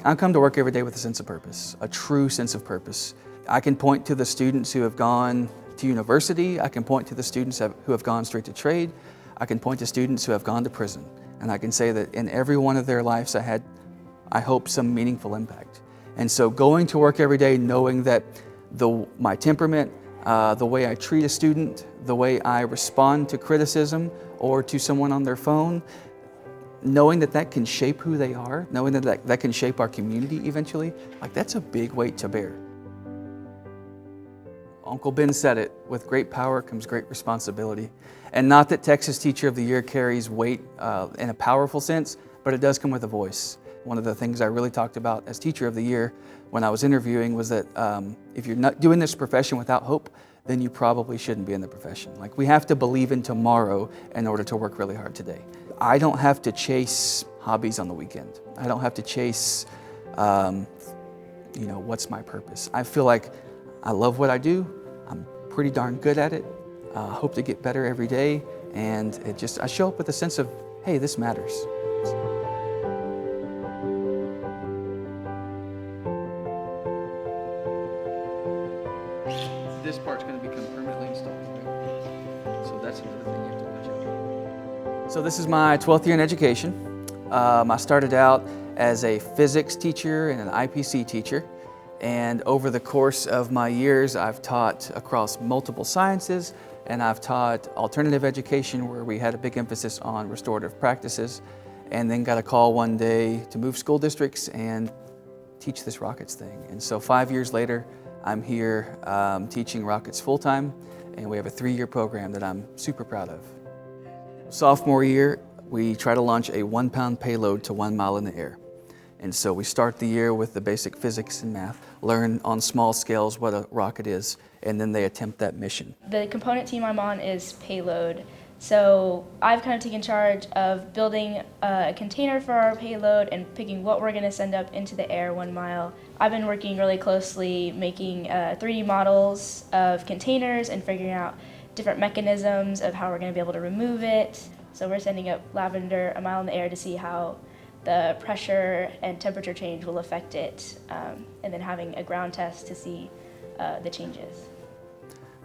I come to work every day with a sense of purpose, a true sense of purpose. I can point to the students who have gone to university. I can point to the students who have gone straight to trade. I can point to students who have gone to prison. And I can say that in every one of their lives I had, I hope, some meaningful impact. And so going to work every day knowing that my temperament, the way I treat a student, the way I respond to criticism or to someone on their phone, knowing that that can shape who they are, knowing that can shape our community eventually, like that's a big weight to bear. Uncle Ben said it, with great power comes great responsibility. And not that Texas Teacher of the Year carries weight in a powerful sense, but it does come with a voice. One of the things I really talked about as Teacher of the Year when I was interviewing was that if you're not doing this profession without hope, then you probably shouldn't be in the profession. Like, we have to believe in tomorrow in order to work really hard today. I don't have to chase hobbies on the weekend. I don't have to chase, what's my purpose? I feel like I love what I do. I'm pretty darn good at it. I hope to get better every day. And I show up with a sense of, hey, this matters. This part's going to become permanently installed, right? So that's another thing you have to watch out for. So this is my 12th year in education. I started out as a physics teacher and an IPC teacher. And over the course of my years, I've taught across multiple sciences, and I've taught alternative education where we had a big emphasis on restorative practices, and then got a call one day to move school districts and teach this rockets thing. And so 5 years later, I'm here teaching rockets full-time, and we have a 3-year program that I'm super proud of. Sophomore year, we try to launch a 1-pound payload to 1 mile in the air. And so we start the year with the basic physics and math, learn on small scales what a rocket is, and then they attempt that mission. The component team I'm on is payload. So I've kind of taken charge of building a container for our payload and picking what we're going to send up into the air 1 mile. I've been working really closely making 3D models of containers and figuring out different mechanisms of how we're going to be able to remove it. So we're sending up lavender 1 mile in the air to see how the pressure and temperature change will affect it, and then having a ground test to see the changes.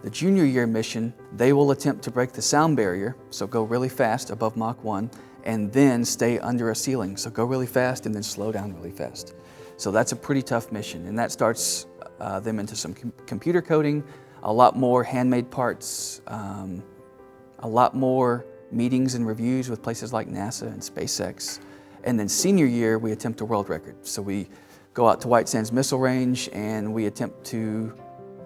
The junior year mission, they will attempt to break the sound barrier, so go really fast above Mach 1, and then stay under a ceiling, so go really fast and then slow down really fast. So that's a pretty tough mission, and that starts them into some computer coding, a lot more handmade parts, a lot more meetings and reviews with places like NASA and SpaceX. And then senior year, we attempt a world record. So we go out to White Sands Missile Range and we attempt to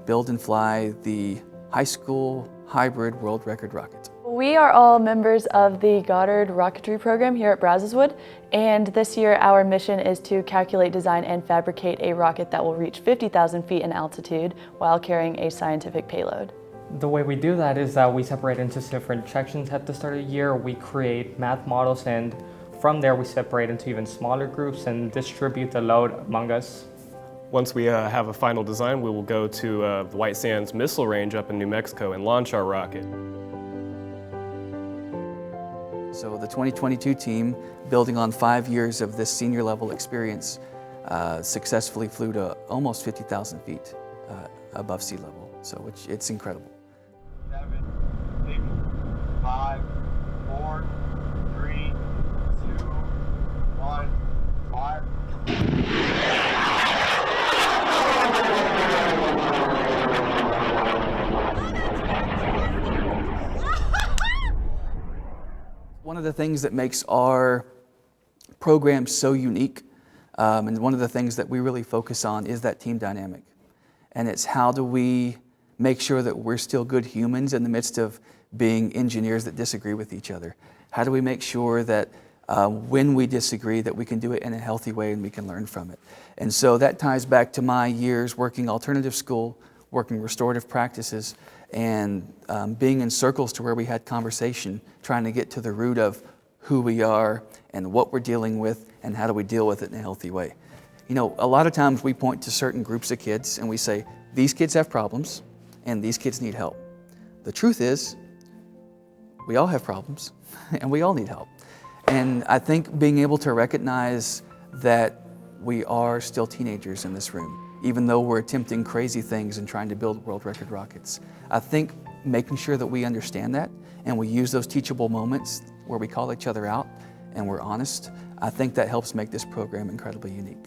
build and fly the high school hybrid world record rocket. We are all members of the Goddard Rocketry program here at Brazoswood, and this year our mission is to calculate, design, and fabricate a rocket that will reach 50,000 feet in altitude while carrying a scientific payload. The way we do that is that we separate into different sections at the start of the year. We create math models, and from there we separate into even smaller groups and distribute the load among us. Once we have a final design, we will go to the White Sands Missile Range up in New Mexico and launch our rocket. So the 2022 team, building on 5 years of this senior level experience, successfully flew to almost 50,000 feet above sea level, so it's incredible. 7, 6, 5, 4, 3, 2, 1, 5. One of the things that makes our program so unique, and one of the things that we really focus on, is that team dynamic. And it's how do we make sure that we're still good humans in the midst of being engineers that disagree with each other? How do we make sure that when we disagree that we can do it in a healthy way and we can learn from it? And so that ties back to my years working alternative school, working restorative practices, and being in circles to where we had conversation, trying to get to the root of who we are and what we're dealing with and how do we deal with it in a healthy way. You know, a lot of times we point to certain groups of kids and we say, these kids have problems and these kids need help. The truth is, we all have problems and we all need help. And I think being able to recognize that we are still teenagers in this room, even though we're attempting crazy things and trying to build world record rockets. I think making sure that we understand that and we use those teachable moments where we call each other out and we're honest, I think that helps make this program incredibly unique.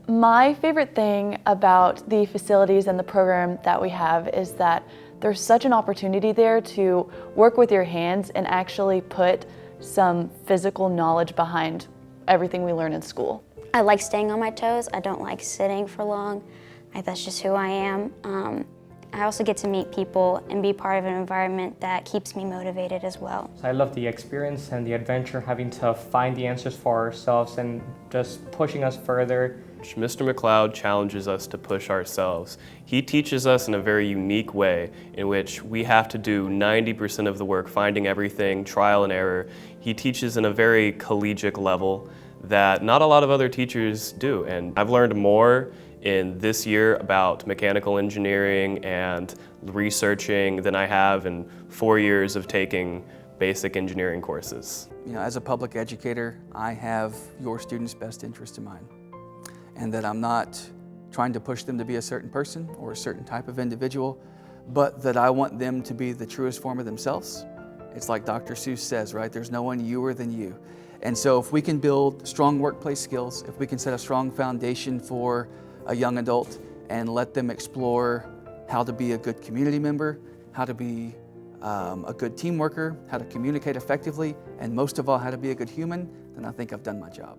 My favorite thing about the facilities and the program that we have is that there's such an opportunity there to work with your hands and actually put some physical knowledge behind everything we learn in school. I like staying on my toes. I don't like sitting for long. That's just who I am. I also get to meet people and be part of an environment that keeps me motivated as well. So I love the experience and the adventure, having to find the answers for ourselves and just pushing us further. Mr. McLeod challenges us to push ourselves. He teaches us in a very unique way in which we have to do 90% of the work, finding everything, trial and error. He teaches in a very collegiate level that not a lot of other teachers do. And I've learned more in this year about mechanical engineering and researching than I have in 4 years of taking basic engineering courses. You know, as a public educator, I have your students' best interest in mind, and that I'm not trying to push them to be a certain person or a certain type of individual, but that I want them to be the truest form of themselves. It's like Dr. Seuss says, right? There's no one youer than you. And so if we can build strong workplace skills, if we can set a strong foundation for a young adult and let them explore how to be a good community member, how to be a good team worker, how to communicate effectively, and most of all, how to be a good human, then I think I've done my job.